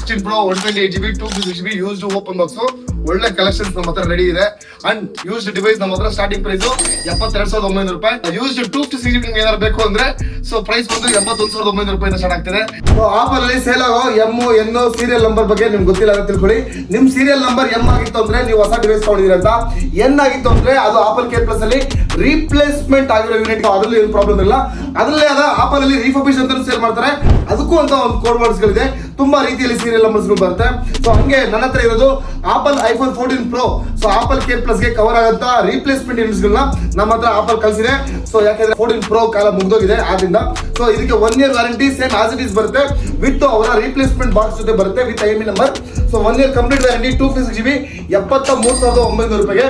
16 Pro 128GB 256GB used open box ಒಳ್ಳೆ collections ನಮ್ಮ ಹತ್ರ ರೆಡಿ ಇದೆ. ಅಂಡ್ ಯೂಸ್ಡ್ ಡಿವೈಸ್ ನಮ್ಮ ಹತ್ರ ಸ್ಟಾರ್ಟಿಂಗ್ ಪ್ರೈಸ್ 72,900 ರೂಪಾಯಿ. ಯೂಸ್ಡ್ 256GB ಏನಾದ್ರು ಬೇಕು ಅಂದ್ರೆ ಸೊ ಪ್ರೈಸ್ ಬಂದು 81,900 ರೂಪಾಯಿಂದ ಸ್ಟಾರ್ಟ್ ಆಗ್ತಿದೆ. ಸೊ ಆಫರ್ ಅಲ್ಲಿ ಸೇಲ್ ಆಗೋ ಎನ್ ಸೀರಿಯಲ್ ನಂಬರ್ ಬಗ್ಗೆ ನಿಮ್ಗೆ ಗೊತ್ತಿಲ್ಲ ಅಂತ ತಿಳ್ಕೊಳ್ಳಿ. ನಿಮ್ ಸೀರಿಯಲ್ ನಂಬರ್ ಎಂ ಆಗಿತ್ತು ಅಂದ್ರೆ ನೀವು ಹೊಸ ಡಿವೈಸ್ ತಗೊಂಡಿದ್ದೀರ ಅಂತ, ಎನ್ ಆಗಿತ್ತು ಅಂದ್ರೆ ಅದು ಆಪಲ್ ಕೇರ್ ಪ್ಲಸ್ ಅಲ್ಲಿ ರೀಪ್ಲೇಸ್ಮೆಂಟ್ ಆಗಿರೋ ಯೂನಿಟ್, ಅದ್ರಲ್ಲಿ ಏನು ಪ್ರಾಬ್ಲಮ್ ಇಲ್ಲ. ಅದರಲ್ಲೇ ಅದ ಆಪಲ್ ಅಲ್ಲಿ ರಿಫರ್ಬಿಶ್ ಅಂತ ಸೇಲ್ ಮಾಡ್ತಾರೆ, ಅದಕ್ಕೂ ಅಂತ ಒಂದು ಕೋಡ್ ವರ್ಡ್ಸ್ ಗಳಿದೆ, ತುಂಬಾ ರೀತಿಯಲ್ಲಿ ಸೀರಿಯಲ್ ನಂಬರ್ಸ್ ಗಳು ಬರುತ್ತೆ. ಸೊ ಹಂಗೆ ನನ್ನ ಹತ್ರ ಇರೋದು apple iPhone 14 Pro. So apple care plus ಗೆ ಕವರ್ ಆಗಂತ ರೀಪ್ಲೇಸ್ಮೆಂಟ್ ಯೂನಿಟ್ಸ್ ಗಳನ್ನ ನಮ್ಮ ಹತ್ರ ಆಪಲ್ ಕಳಿಸಿದೆ. ಸೊ ಯಾಕಂದ್ರೆ 14 Pro ಕಾಲ ಮುಗ್ದೋಗಿದೆ ಆದ್ರಿಂದ. ಸೊ ಇದಕ್ಕೆ 1 year warranty same as it is ಬರುತ್ತೆ, ವಿತ್ ಅವರ ರೀಪ್ಲೇಸ್ಮೆಂಟ್ ಬಾಕ್ಸ್ ಜೊತೆ ಬರುತ್ತೆ with IMEI number. So 1 year complete warranty 256GB 73,900 ರೂಪಾಯಿಗೆ.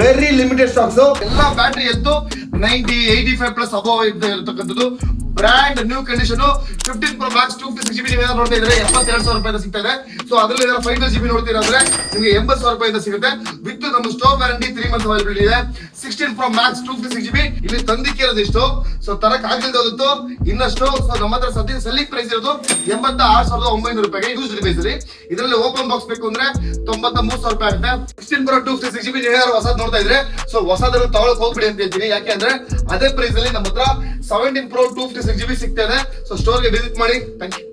Very limited stocks. ಎಲ್ಲ ಬ್ಯಾಟರಿ ಎದ್ದು 90, 85 ಪ್ಲಸ್ ಅಬೋವ್ ಇರತಕ್ಕಂಥದ್ದು. Brand new condition 15 Pro Max 256GB ನೀವು ನೋಡ್ತಾ ಇದ್ರೆ 72,000 ರೂಪಾಯಿಂದ ಸಿಗ್ತಾ ಇದೆ. ಸೊ ಅದರಲ್ಲಿ 512GB ನೋಡ್ತೀರಾ ಅಂದ್ರೆ ನಿಮಗೆ 80,000 ರೂಪಾಯಿಂದ ಸಿಗುತ್ತೆ ವಿತ್ ನಮ್ಮ ಸ್ಟೋರ್ ವ್ಯಾರಂಟಿ 3 months ಅವೈಲಬಿಲಿಟಿ ಇದೆ. 16 Pro Max 256GB ಇಲ್ಲಿ ತಂದಿಕ್ಕೆ ಇರೋದು ಇಷ್ಟು. ಸೊ ತರಕ್ ಆಗಿಲ್ದೋದು ಇನ್ನಷ್ಟು. ಸೊ ನಮ್ಮ ಹತ್ರ ಸದ್ಯ ಸೆಲ್ಲಿಂಗ್ ಪ್ರೈಸ್ ಇರೋದು 86,900 ರೂಪಾಯಿಗೆ ಯೂಸ್ಡ್ ಡಿವೈಸ್ ಅಲ್ಲಿ. ಇದರಲ್ಲಿ ಓಪನ್ ಬಾಕ್ಸ್ ಬೇಕು ಅಂದ್ರೆ 93,000 ರೂಪಾಯಿ ಆಗುತ್ತೆ. 16 Pro 256GB ಏನಾದ್ರು ಹೊಸದ್ ನೋಡ್ತಾ ಇದ್ರೆ ಸೊ ಹೊಸದನ್ನು ತಗೊಳಕ್ ಹೋಗ್ಬಿಡಿ ಅಂತ ಹೇಳ್ತೀನಿ. ಯಾಕೆ ಅಂದ್ರೆ ಅದೇ ಪ್ರೈಸ್ ಅಲ್ಲಿ ನಮ್ಮ ಹತ್ರ 17 Pro 256GB ಸಿಗ್ತಾ ಇದೆ. ಸೊ ಸ್ಟೋರ್ಗೆ ವಿಸಿಟ್ ಮಾಡಿ. Thank you.